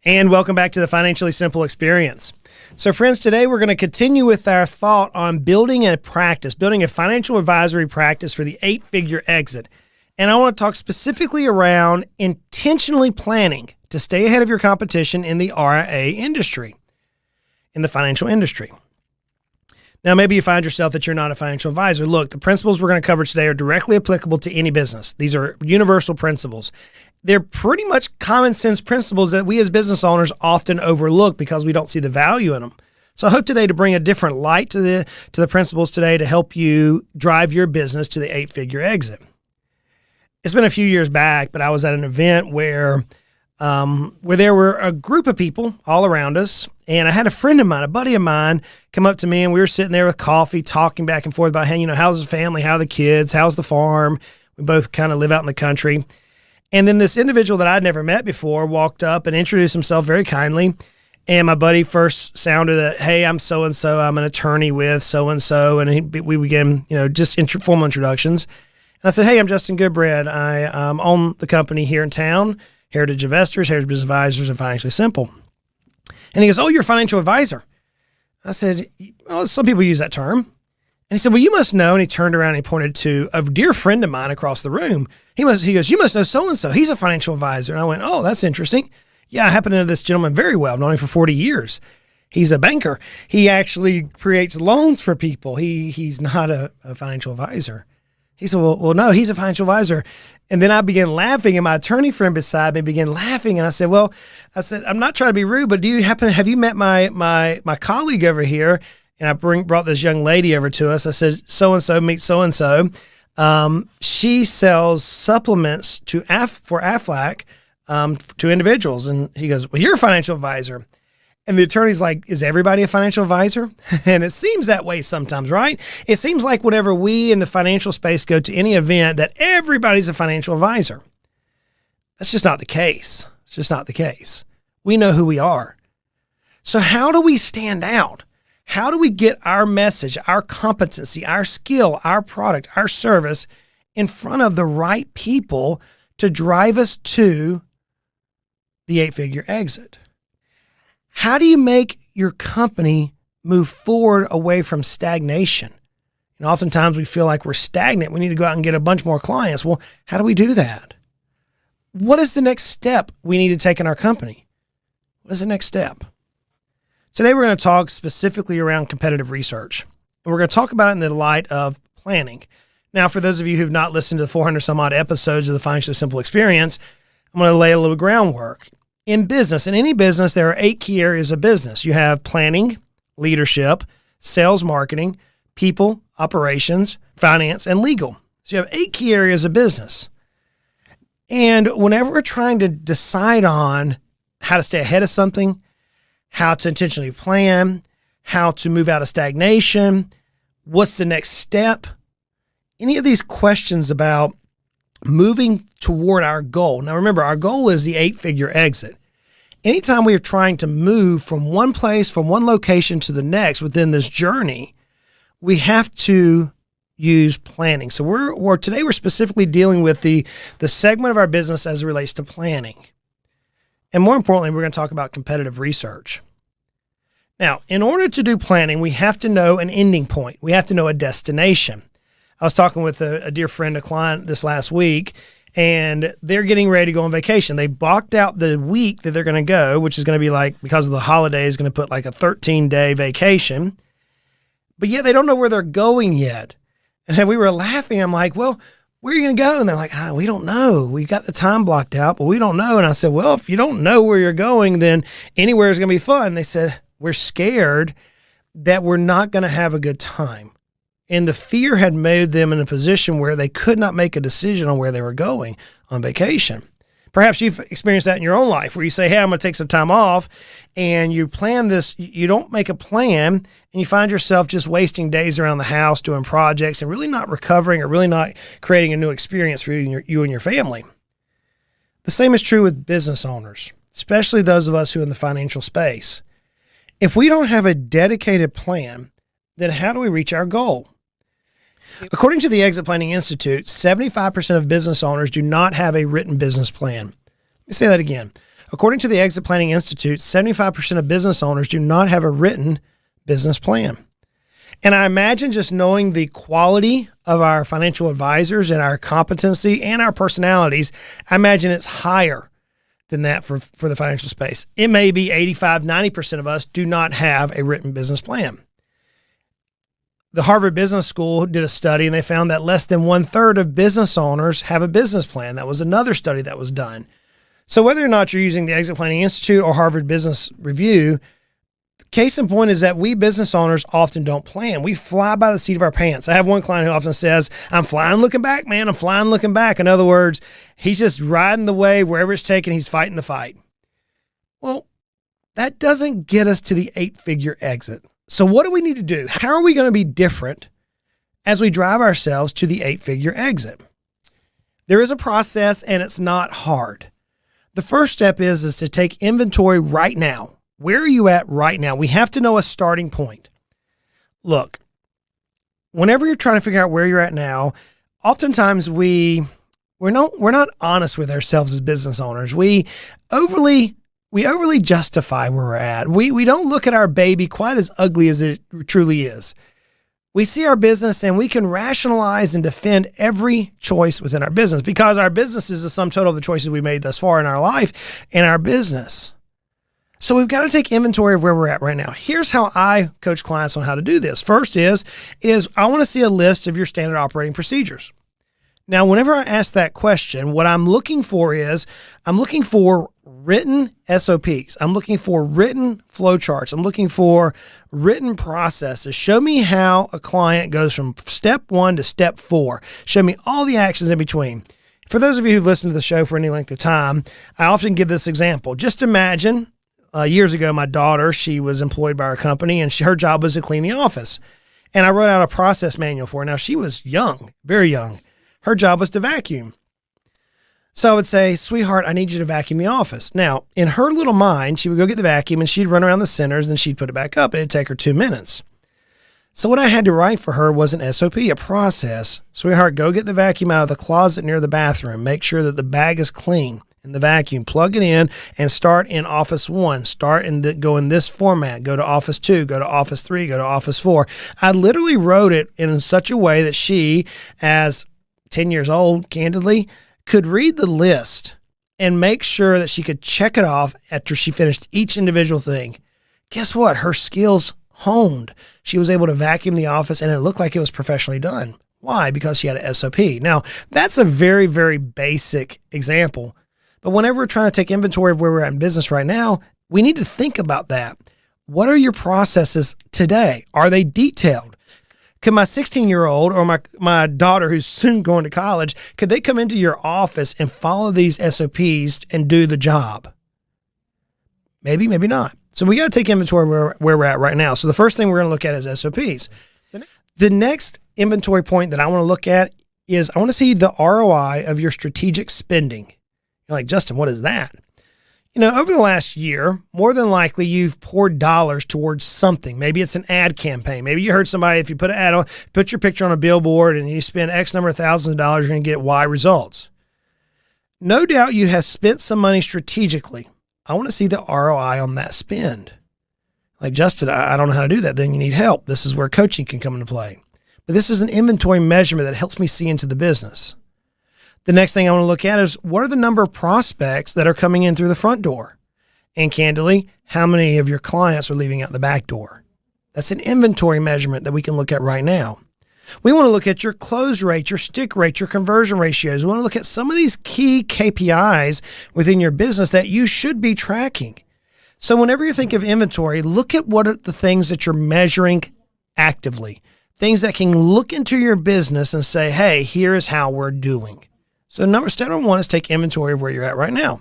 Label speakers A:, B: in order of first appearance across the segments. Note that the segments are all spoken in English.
A: And welcome back to the Financially Simple Experience. So friends, today we're going to continue with our thought on building a practice, building a financial advisory practice for the 8-figure exit. And I want to talk specifically around intentionally planning to stay ahead of your competition in the RIA industry, in the financial industry. Now, maybe you find yourself that you're not a financial advisor. Look, the principles we're going to cover today are directly applicable to any business. These are universal principles. They're pretty much common sense principles that we as business owners often overlook because we don't see the value in them. So I hope today to bring a different light to the principles today to help you drive your business to the 8-figure exit. It's been a few years back, but I was at an event where there were a group of people all around us, and I had a friend of mine, a buddy of mine, come up to me, and we were sitting there with coffee, talking back and forth about, hey, how's the family, how are the kids, how's the farm? We both kind of live out in the country. And then this individual that I'd never met before walked up and introduced himself very kindly. And my buddy first sounded at, hey, I'm so-and-so, I'm an attorney with so-and-so. And we began, just formal introductions. And I said, hey, I'm Justin Goodbread. I own the company here in town, Heritage Investors, Heritage Business Advisors, and Financially Simple. And he goes, oh, you're a financial advisor. I said, well, some people use that term. And he said, well, you must know. And he turned around and he pointed to a dear friend of mine across the room. He goes, you must know so-and-so. He's a financial advisor. And I went, oh, that's interesting. Yeah, I happen to know this gentleman very well. I've known him for 40 years. He's a banker. He actually creates loans for people. He's not a financial advisor. He said, well, no, he's a financial advisor. And then I began laughing, and my attorney friend beside me began laughing. And I said, I'm not trying to be rude, but have you met my colleague over here? And I brought this young lady over to us. I said, so-and-so, meet so-and-so. She sells supplements for Aflac to individuals. And he goes, well, you're a financial advisor. And the attorney's like, is everybody a financial advisor? And it seems that way sometimes, right? It seems like whenever we in the financial space go to any event that everybody's a financial advisor. That's just not the case. It's just not the case. We know who we are. So how do we stand out? How do we get our message, our competency, our skill, our product, our service in front of the right people to drive us to the 8-figure exit? How do you make your company move forward away from stagnation? And oftentimes we feel like we're stagnant. We need to go out and get a bunch more clients. Well, how do we do that? What is the next step we need to take in our company? What is the next step? Today, we're going to talk specifically around competitive research. And we're going to talk about it in the light of planning. Now, for those of you who've not listened to the 400 some odd episodes of the Financially Simple Experience, I'm going to lay a little groundwork. In business, in any business, there are 8 key areas of business. You have planning, leadership, sales, marketing, people, operations, finance, and legal. So you have 8 key areas of business. And whenever we're trying to decide on how to stay ahead of something, how to intentionally plan, how to move out of stagnation, what's the next step, any of these questions about moving toward our goal. Now, remember, our goal is the 8-figure exit. Anytime we are trying to move from one place, from one location to the next within this journey, we have to use planning. So today we're specifically dealing with the segment of our business as it relates to planning. And more importantly, we're going to talk about competitive research. Now, in order to do planning, we have to know an ending point. We have to know a destination. I was talking with a dear friend, a client this last week, and they're getting ready to go on vacation. They blocked out the week that they're going to go, which is going to be like, because of the holidays, going to put like a 13-day vacation. But yet they don't know where they're going yet. And we were laughing. I'm like, well, where are you going to go? And they're like, we don't know. We got the time blocked out, but we don't know. And I said, well, if you don't know where you're going, then anywhere is going to be fun. They said, we're scared that we're not going to have a good time. And the fear had made them in a position where they could not make a decision on where they were going on vacation. Perhaps you've experienced that in your own life where you say, hey, I'm going to take some time off, and you plan this. You don't make a plan, and you find yourself just wasting days around the house doing projects and really not recovering or really not creating a new experience for you and your family. The same is true with business owners, especially those of us who are in the financial space. If we don't have a dedicated plan, then how do we reach our goal? According to the Exit Planning Institute, 75% of business owners do not have a written business plan. Let me say that again. According to the Exit Planning Institute, 75% of business owners do not have a written business plan. And I imagine just knowing the quality of our financial advisors and our competency and our personalities, I imagine it's higher than that for the financial space. It may be 85, 90% of us do not have a written business plan. The Harvard Business School did a study and they found that less than 1/3 of business owners have a business plan. That was another study that was done. So whether or not you're using the Exit Planning Institute or Harvard Business Review, the case in point is that we business owners often don't plan. We fly by the seat of our pants. I have one client who often says, I'm flying looking back, man. I'm flying looking back. In other words, he's just riding the wave wherever it's taken. He's fighting the fight. Well, that doesn't get us to the 8-figure exit. So what do we need to do? How are we going to be different as we drive ourselves to the 8-figure exit? There is a process and it's not hard. The first step is to take inventory right now. Where are you at right now? We have to know a starting point. Look, whenever you're trying to figure out where you're at now, oftentimes we're not honest with ourselves as business owners. We overly justify where we're at. We don't look at our baby quite as ugly as it truly is. We see our business and we can rationalize and defend every choice within our business because our business is the sum total of the choices we made thus far in our life and our business. So we've got to take inventory of where we're at right now. Here's how I coach clients on how to do this. First is I want to see a list of your standard operating procedures. Now, whenever I ask that question, what I'm looking for written SOPs. I'm looking for written flowcharts. I'm looking for written processes. Show me how a client goes from step 1 to step 4. Show me all the actions in between. For those of you who've listened to the show for any length of time, I often give this example. Just imagine years ago, my daughter, she was employed by our company and her job was to clean the office. And I wrote out a process manual for her. Now, she was young, very young. Her job was to vacuum. So I would say, sweetheart, I need you to vacuum the office. Now, in her little mind, she would go get the vacuum and she'd run around the centers and she'd put it back up and it'd take her 2 minutes. So what I had to write for her was an SOP, a process. Sweetheart, go get the vacuum out of the closet near the bathroom. Make sure that the bag is clean in the vacuum. Plug it in and start in Office 1. Go in this format. Go to Office 2. Go to Office 3. Go to Office 4. I literally wrote it in such a way that she, as 10 years old, candidly, could read the list and make sure that she could check it off after she finished each individual thing. Guess what? Her skills honed. She was able to vacuum the office and it looked like it was professionally done. Why? Because she had an SOP. Now, that's a very, very basic example. But whenever we're trying to take inventory of where we're at in business right now, we need to think about that. What are your processes today? Are they detailed? Could my 16-year-old or my daughter who's soon going to college, could they come into your office and follow these SOPs and do the job? Maybe, maybe not. So we got to take inventory where we're at right now. So the first thing we're going to look at is SOPs. The next inventory point that I want to look at is I want to see the ROI of your strategic spending. You're like, Justin, what is that? Over the last year, more than likely you've poured dollars towards something. Maybe it's an ad campaign. Maybe you heard somebody, if you put an ad on, put your picture on a billboard and you spend X number of thousands of dollars, you're going to get Y results. No doubt you have spent some money strategically. I want to see the ROI on that spend. Like, Justin, I don't know how to do that. Then you need help. This is where coaching can come into play. But this is an inventory measurement that helps me see into the business. The next thing I want to look at is what are the number of prospects that are coming in through the front door? And candidly, how many of your clients are leaving out the back door? That's an inventory measurement that we can look at right now. We want to look at your close rate, your stick rate, your conversion ratios. We want to look at some of these key KPIs within your business that you should be tracking. So whenever you think of inventory, look at what are the things that you're measuring actively, things that can look into your business and say, hey, here is how we're doing. So step number 1 is take inventory of where you're at right now.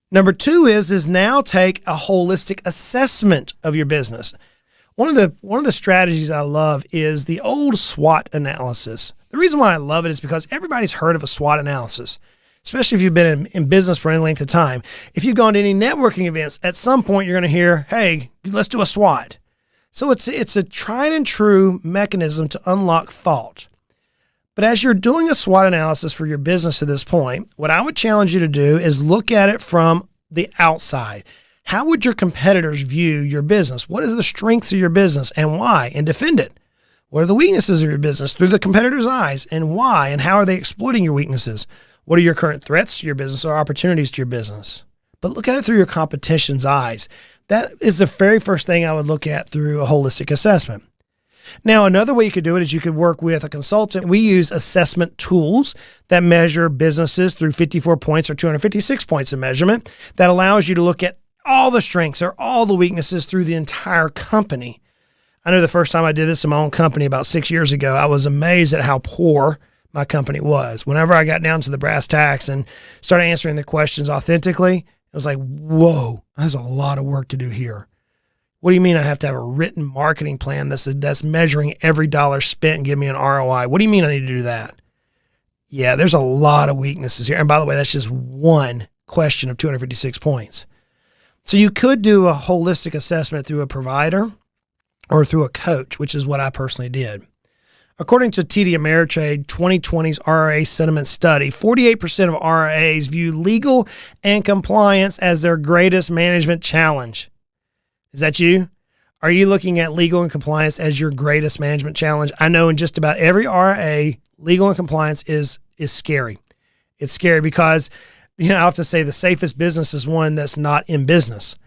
A: Number 2 is now take a holistic assessment of your business. One of the strategies I love is the old SWOT analysis. The reason why I love it is because everybody's heard of a SWOT analysis, especially if you've been in business for any length of time. If you've gone to any networking events, at some point you're going to hear, hey, let's do a SWOT. So it's a tried and true mechanism to unlock thought. But as you're doing a SWOT analysis for your business at this point, what I would challenge you to do is look at it from the outside. How would your competitors view your business? What are the strengths of your business and why? And defend it. What are the weaknesses of your business through the competitor's eyes and why? And how are they exploiting your weaknesses? What are your current threats to your business or opportunities to your business? But look at it through your competition's eyes. That is the very first thing I would look at through a holistic assessment. Now, another way you could do it is you could work with a consultant. We use assessment tools that measure businesses through 54 points or 256 points of measurement that allows you to look at all the strengths or all the weaknesses through the entire company. I know the first time I did this in my own company about 6 years ago, I was amazed at how poor my company was. Whenever I got down to the brass tacks and started answering the questions authentically, it was like, whoa, there's a lot of work to do here. What do you mean I have to have a written marketing plan that's measuring every dollar spent and give me an ROI? What do you mean I need to do that? Yeah, there's a lot of weaknesses here. And by the way, that's just one question of 256 points. So you could do a holistic assessment through a provider or through a coach, which is what I personally did. According to TD Ameritrade 2020's RIA sentiment study, 48% of RIAs view legal and compliance as their greatest management challenge. Is that you? Are you looking at legal and compliance as your greatest management challenge? I know in just about every RIA, legal and compliance is scary. It's scary because, I often say the safest business is one that's not in business.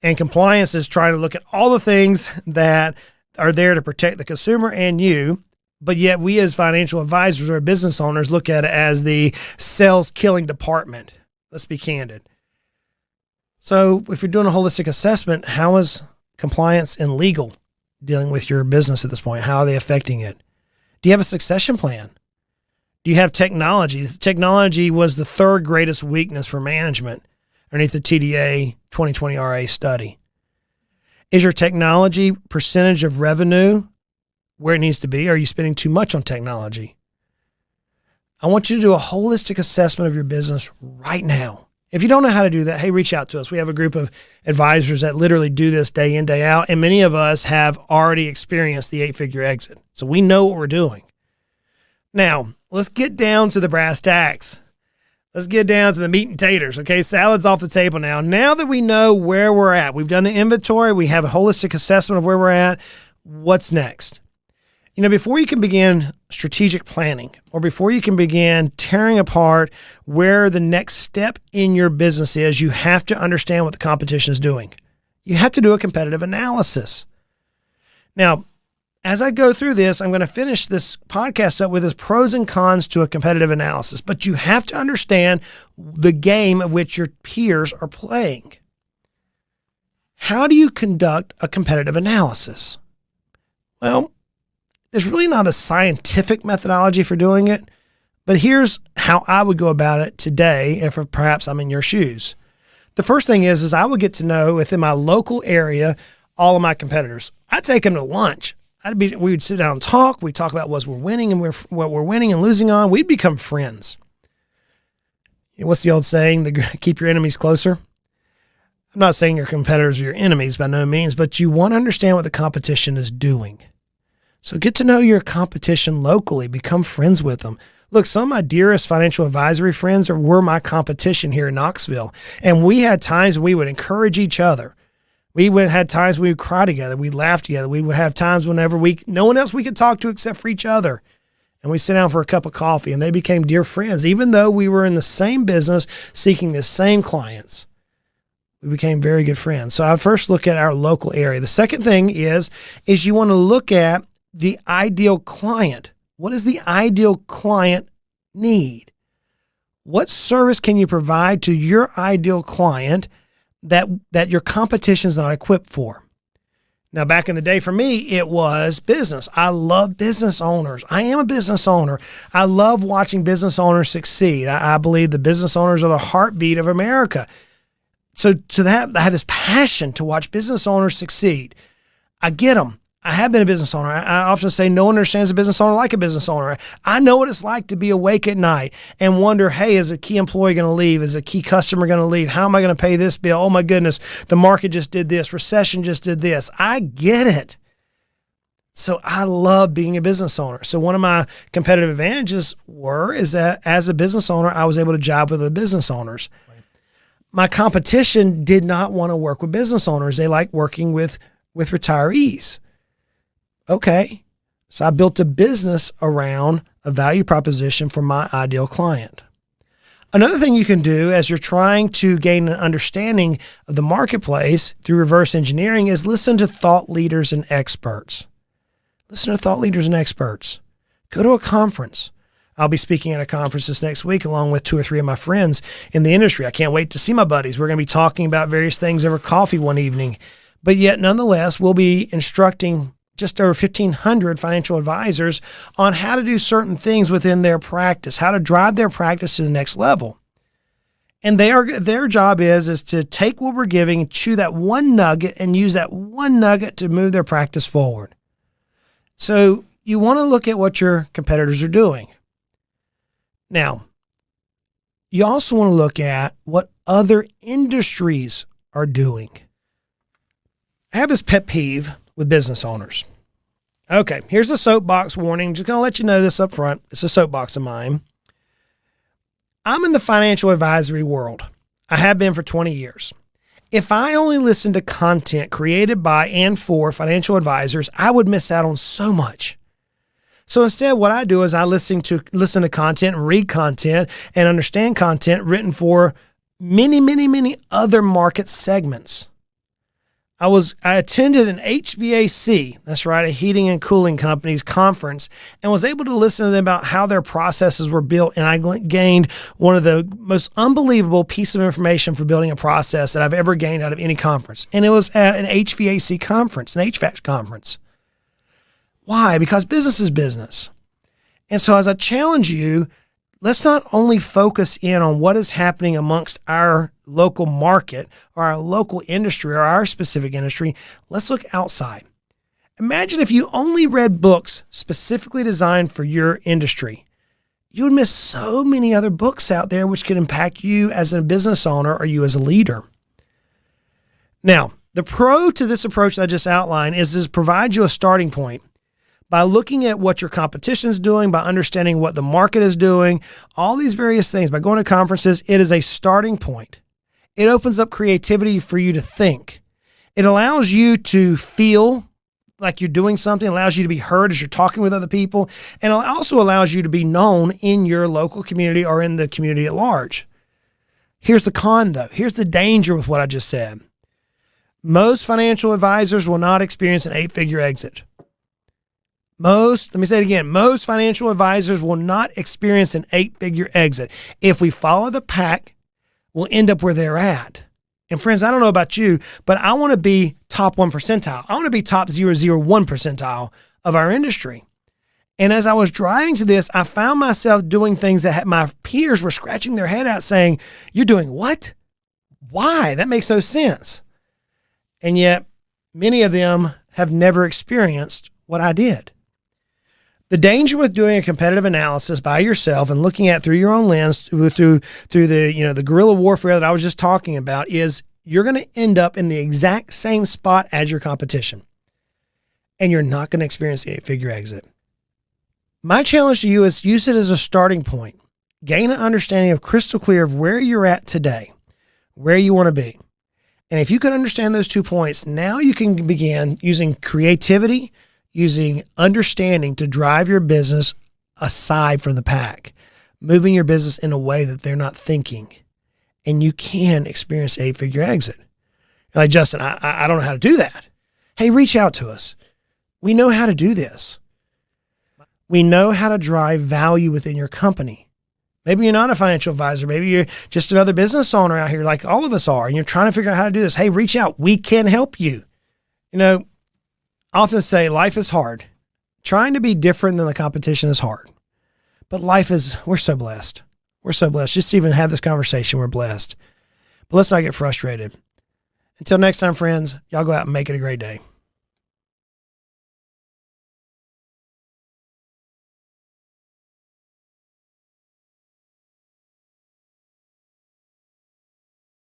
A: And compliance is trying to look at all the things that are there to protect the consumer and you, but yet we as financial advisors or business owners look at it as the sales killing department. Let's be candid. So if you're doing a holistic assessment, how is compliance and legal dealing with your business at this point? How are they affecting it? Do you have a succession plan? Do you have technology? Technology was the third greatest weakness for management underneath the TDA 2020 RA study. Is your technology percentage of revenue where it needs to be? Are you spending too much on technology? I want you to do a holistic assessment of your business right now. If you don't know how to do that, hey, reach out to us. We have a group of advisors that literally do this day in, day out, and many of us have already experienced the 8-figure exit. So we know what we're doing. Now, let's get down to the brass tacks. Let's get down to the meat and taters, okay? Salad's off the table now. Now that we know where we're at, we've done an inventory, we have a holistic assessment of where we're at, what's next? Before you can begin strategic planning or before you can begin tearing apart where the next step in your business is, you have to understand what the competition is doing. You have to do a competitive analysis. Now, as I go through this, I'm going to finish this podcast up with its pros and cons to a competitive analysis, but you have to understand the game of which your peers are playing. How do you conduct a competitive analysis? Well, there's really not a scientific methodology for doing it, but here's how I would go about it today if perhaps I'm in your shoes. The first thing is I would get to know within my local area all of my competitors. I'd take them to lunch. We would sit down and talk. We'd talk about what we're winning and what we're winning and losing on. We'd become friends. What's the old saying? Keep your enemies closer. I'm not saying your competitors are your enemies by no means, but you want to understand what the competition is doing. So get to know your competition locally, become friends with them. Look, some of my dearest financial advisory friends were my competition here in Knoxville. And we had times we would encourage each other. We had times we would cry together. We'd laugh together. We would have times whenever no one else we could talk to except for each other. And we sit down for a cup of coffee and they became dear friends. Even though we were in the same business, seeking the same clients, we became very good friends. So I first look at our local area. The second thing is you want to look at the ideal client. What does the ideal client need? What service can you provide to your ideal client that your competition is not equipped for? Now, back in the day for me, it was business. I love business owners. I am a business owner. I love watching business owners succeed. I believe the business owners are the heartbeat of America. So to that, I have this passion to watch business owners succeed. I get them. I have been a business owner. I often say no one understands a business owner like a business owner. I know what it's like to be awake at night and wonder, hey, is a key employee going to leave? Is a key customer going to leave? How am I going to pay this bill? Oh my goodness, the market just did this. Recession just did this. I get it. So I love being a business owner. So one of my competitive advantages is that as a business owner, I was able to job with the business owners. Right. My competition did not want to work with business owners. They like working with retirees. Okay. So I built a business around a value proposition for my ideal client. Another thing you can do as you're trying to gain an understanding of the marketplace through reverse engineering is listen to thought leaders and experts. Listen to thought leaders and experts. Go to a conference. I'll be speaking at a conference this next week along with 2 or 3 of my friends in the industry. I can't wait to see my buddies. We're going to be talking about various things over coffee one evening. But yet, nonetheless, we'll be instructing just over 1,500 financial advisors on how to do certain things within their practice, how to drive their practice to the next level. And their job is to take what we're giving, chew that one nugget, and use that one nugget to move their practice forward. So you want to look at what your competitors are doing. Now, you also want to look at what other industries are doing. I have this pet peeve with business owners. Okay, here's a soapbox warning. Just going to let you know this up front. It's a soapbox of mine. I'm in the financial advisory world. I have been for 20 years. If I only listened to content created by and for financial advisors, I would miss out on so much. So instead, what I do is I listen to content and read content and understand content written for many, many, many other market segments. I attended an HVAC, that's right, a heating and cooling company's conference, and was able to listen to them about how their processes were built. And I gained one of the most unbelievable pieces of information for building a process that I've ever gained out of any conference. And it was at an HVAC conference, an HVAC conference. Why? Because business is business. And so as I challenge you, let's not only focus in on what is happening amongst our local market or our local industry or our specific industry. Let's look outside. Imagine if you only read books specifically designed for your industry. You would miss so many other books out there which could impact you as a business owner or you as a leader. Now, the pro to this approach that I just outlined is to provide you a starting point. By looking at what your competition is doing, by understanding what the market is doing, all these various things, by going to conferences, it is a starting point. It opens up creativity for you to think. It allows you to feel like you're doing something, allows you to be heard as you're talking with other people, and it also allows you to be known in your local community or in the community at large. Here's the con, though. Here's the danger with what I just said. Most financial advisors will not experience an 8-figure exit. Let me say it again, most financial advisors will not experience an 8-figure exit. If we follow the pack, we'll end up where they're at. And friends, I don't know about you, but I want to be top 1 percentile. I want to be top 0.001 percentile of our industry. And as I was driving to this, I found myself doing things that my peers were scratching their head out saying, "You're doing what? Why? That makes no sense." And yet many of them have never experienced what I did. The danger with doing a competitive analysis by yourself and looking at through your own lens, through the guerrilla warfare that I was just talking about, is you're going to end up in the exact same spot as your competition, and you're not going to experience the 8-figure exit. My challenge to you is use it as a starting point. Gain an understanding of crystal clear of where you're at today, where you want to be. And if you can understand those 2 points, now you can begin using creativity, using understanding to drive your business aside from the pack, moving your business in a way that they're not thinking. And you can experience an 8-figure exit. You're like, "Justin, I don't know how to do that." Hey, reach out to us. We know how to do this. We know how to drive value within your company. Maybe you're not a financial advisor. Maybe you're just another business owner out here like all of us are, and you're trying to figure out how to do this. Hey, reach out. We can help you. I often say life is hard. Trying to be different than the competition is hard. But we're so blessed. We're so blessed. Just to even have this conversation, we're blessed. But let's not get frustrated. Until next time, friends, y'all go out and make it a great day.